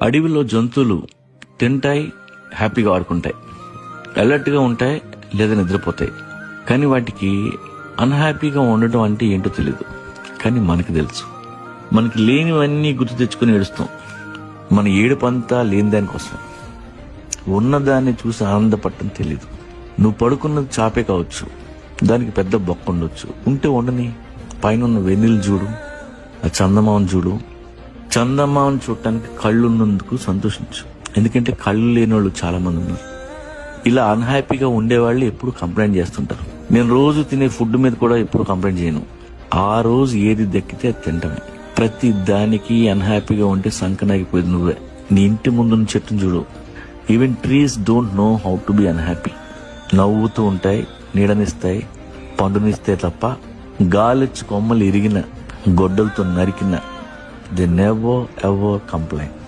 అడవిలో జంతువులు తింటాయి, హ్యాపీగా ఆడుకుంటాయి, అలర్ట్గా ఉంటాయి లేదా నిద్రపోతాయి. కానీ వాటికి అన్హ్యాపీగా ఉండటం అంటే ఏంటో తెలియదు. కానీ మనకి తెలుసు. మనకి లేనివన్నీ గుర్తు తెచ్చుకుని ఏడుస్తాం. మన ఏడుపంతా లేని దానికోసం. ఉన్నదాన్ని చూసి ఆనందపడటం తెలీదు. నువ్వు పడుకున్నది చాపే కావచ్చు, దానికి పెద్ద బొక్క ఉండొచ్చు. ఉంటే ఉండని. పైన ఉన్న వెన్నెలు చూడు, ఆ చందమామను చూడు. చందమామను చూడటానికి కళ్ళున్నందుకు సంతోషించు. ఎందుకంటే కళ్ళు లేని వాళ్ళు చాలా మంది ఉన్నారు. ఇలా అన్హ్యాపీగా ఉండేవాళ్ళు ఎప్పుడు కంప్లైంట్ చేస్తుంటారు. నేను రోజు తినే ఫుడ్ మీద కూడా ఎప్పుడు కంప్లైంట్ చేయను. ఆ రోజు ఏది దక్కితే అది తింటమే. ప్రతి దానికి అన్హ్యాపీగా ఉంటే సంకనాగిపోయేది నువ్వే. నీ ఇంటి ముందున్న చెట్టును చూడు. Even trees don't know how to be unhappy. నవ్వుతూ ఉంటాయి, నీడనిస్తాయి, పండునిస్తాయి తప్ప గాలిచ్చి కొమ్మలు ఇరిగిన, గొడ్డలతో నరికిన దే నెవర్ ఎవర్ కంప్లైంట్.